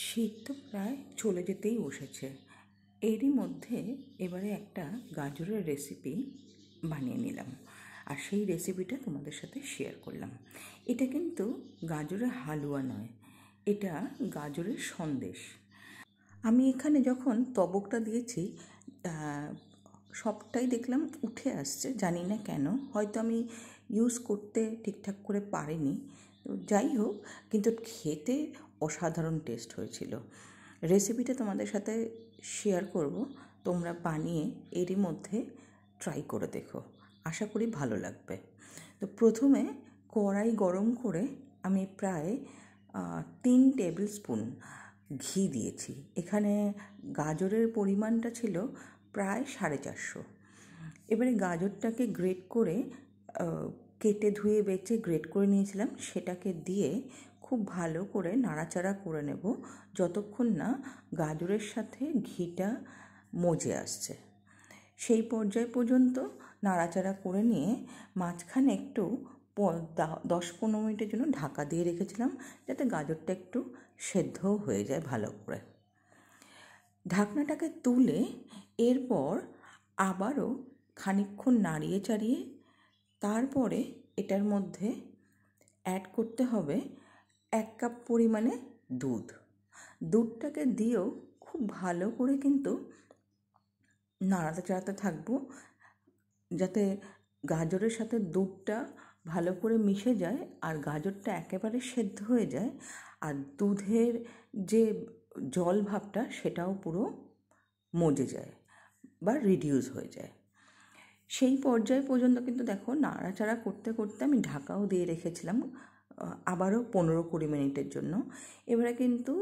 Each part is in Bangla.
শীত তো প্রায় চলে যেতেই বসেছে। এরই মধ্যে এবারে একটা গাজরের রেসিপি বানিয়ে নিলাম, আর সেই রেসিপিটা তোমাদের সাথে শেয়ার করলাম। এটা কিন্তু গাজরের হালুয়া নয়, এটা গাজরের সন্দেশ। আমি এখানে যখন তবকটা দিয়েছি সবটাই দেখলাম উঠে আসছে, জানি না কেন, হয়তো আমি ইউজ করতে ঠিকঠাক করে পারিনি। তো যাই হোক, কিন্তু খেতে অসাধারণ টেস্ট হয়েছিল। রেসিপিটা তোমাদের সাথে শেয়ার করব, তোমরা বানিয়ে এরই মধ্যে ট্রাই করে দেখো, আশা করি ভালো লাগবে। তো প্রথমে কড়াই গরম করে আমি প্রায় 3 টেবিল স্পুন ঘি দিয়েছি। এখানে গাজরের পরিমাণটা ছিল প্রায় 450। এবারে গাজরটাকে গ্রেট করে কেটে ধুয়ে বেছে গ্রেট করে নিয়েছিলাম, সেটাকে দিয়ে খুব ভালো করে নাড়াচাড়া করে নেব যতক্ষণ না গাজরের সাথে ঘিটা মজে আসছে। সেই পর্যায় পর্যন্ত নাড়াচাড়া করে নিয়ে মাঝখানে একটু 10-15 মিনিটের জন্য ঢাকা দিয়ে রেখেছিলাম, যাতে গাজরটা একটু সেদ্ধও হয়ে যায় ভালো করে। ঢাকনাটাকে তুলে এরপর আবারও খানিকক্ষণ নাড়িয়ে চাড়িয়ে তারপরে এটার মধ্যে অ্যাড করতে হবে 1 কাপ পরিমাণে দুধ। দুধটাকে দিয়েও খুব ভালো করে কিন্তু নাড়াতে চাড়াতে থাকবো, যাতে গাজরের সাথে দুধটা ভালো করে মিশে যায় আর গাজরটা একেবারে সেদ্ধ হয়ে যায়, আর দুধের যে জল ভাবটা সেটাও পুরো মজে যায় বা রিডিউস হয়ে যায়। সেই পর্যায় পর্যন্ত কিন্তু দেখো নাড়াচাড়া করতে করতে আমি ঢাকাও দিয়ে রেখেছিলাম আবারও 15-20 মিনিটের জন্য। এবারে কিন্তু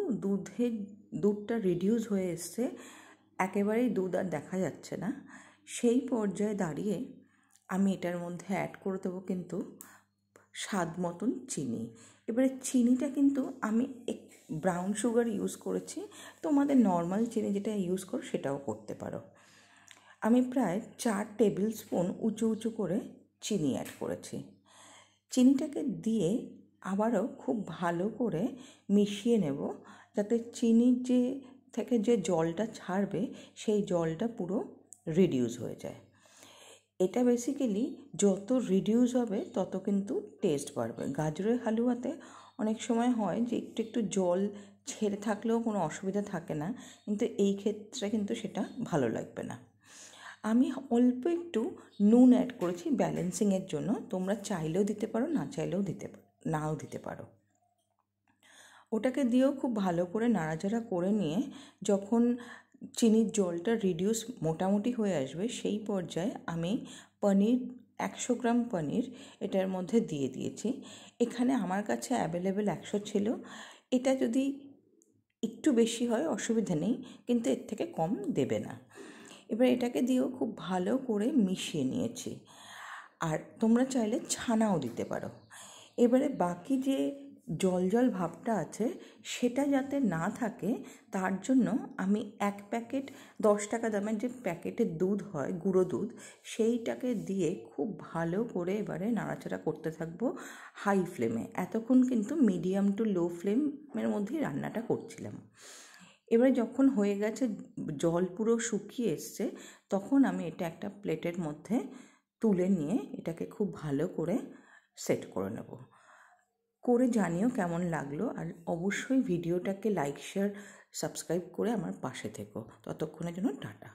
দুধটা রিডিউস হয়ে এসছে, একেবারেই দুধ আর দেখা যাচ্ছে না। সেই পর্যায়ে দাঁড়িয়ে আমি এটার মধ্যে অ্যাড করে দেবো কিন্তু স্বাদ মতন চিনি। এবারে চিনিটা কিন্তু আমি ব্রাউন সুগার ইউজ করেছি, তোমাদের নর্মাল চিনি যেটা ইউজ করো সেটাও করতে পারো। আমি প্রায় 4 টেবিল স্পুন উঁচু উঁচু করে চিনি অ্যাড করেছি। চিনিটাকে দিয়ে আবারও খুব ভালো করে মিশিয়ে নেব, যাতে চিনির থেকে যে জলটা ছাড়বে সেই জলটা পুরো রিডিউস হয়ে যায়। এটা বেসিক্যালি যত রিডিউস হবে তত কিন্তু টেস্ট বাড়বে। গাজরের হালুয়াতে অনেক সময় হয় যে একটু একটু জল ছেড়ে থাকলেও কোনো অসুবিধা থাকে না, কিন্তু এই ক্ষেত্রে কিন্তু সেটা ভালো লাগবে না। আমি অল্প একটু নুন অ্যাড করেছি ব্যালেন্সিংয়ের জন্য, তোমরা চাইলেও দিতে পারো, না চাইলেও নাও দিতে পারো। ওটাকে দিয়েও খুব ভালো করে নাড়াচাড়া করে নিয়ে যখন চিনির জলটা রিডিউস মোটামুটি হয়ে আসবে, সেই পর্যায়ে আমি পনির 100 গ্রাম পনির এটার মধ্যে দিয়ে দিয়েছি। এখানে আমার কাছে অ্যাভেলেবেল 100 ছিল, এটা যদি একটু বেশি হয় অসুবিধা নেই, কিন্তু এর থেকে কম দেবে না। এবার এটাকে দিয়েও খুব ভালো করে মিশিয়ে নিয়েছি, আর তোমরা চাইলে ছানাও দিতে পারো। এবারে বাকি যে জল জল ভাবটা আছে সেটা যাতে না থাকে তার জন্য আমি 1 প্যাকেট 10 টাকা দামের যে প্যাকেটের দুধ হয়, গুঁড়ো দুধ, সেইটাকে দিয়ে খুব ভালো করে এবারে নাড়াচাড়া করতে থাকবো হাই ফ্লেমে। এতক্ষণ কিন্তু মিডিয়াম টু লো ফ্লেমের মধ্যেই রান্নাটা করছিলাম। এবারে যখন হয়ে গেছে, জল পুরো শুকিয়ে এসছে, তখন আমি এটা একটা প্লেটের মধ্যে তুলে নিয়ে এটাকে খুব ভালো করে সেট করে নেব। করে জানিও কেমন লাগলো, আর অবশ্যই ভিডিওটাকে লাইক শেয়ার সাবস্ক্রাইব করে আমার পাশে থেকো। ততক্ষণের জন্য টাটা।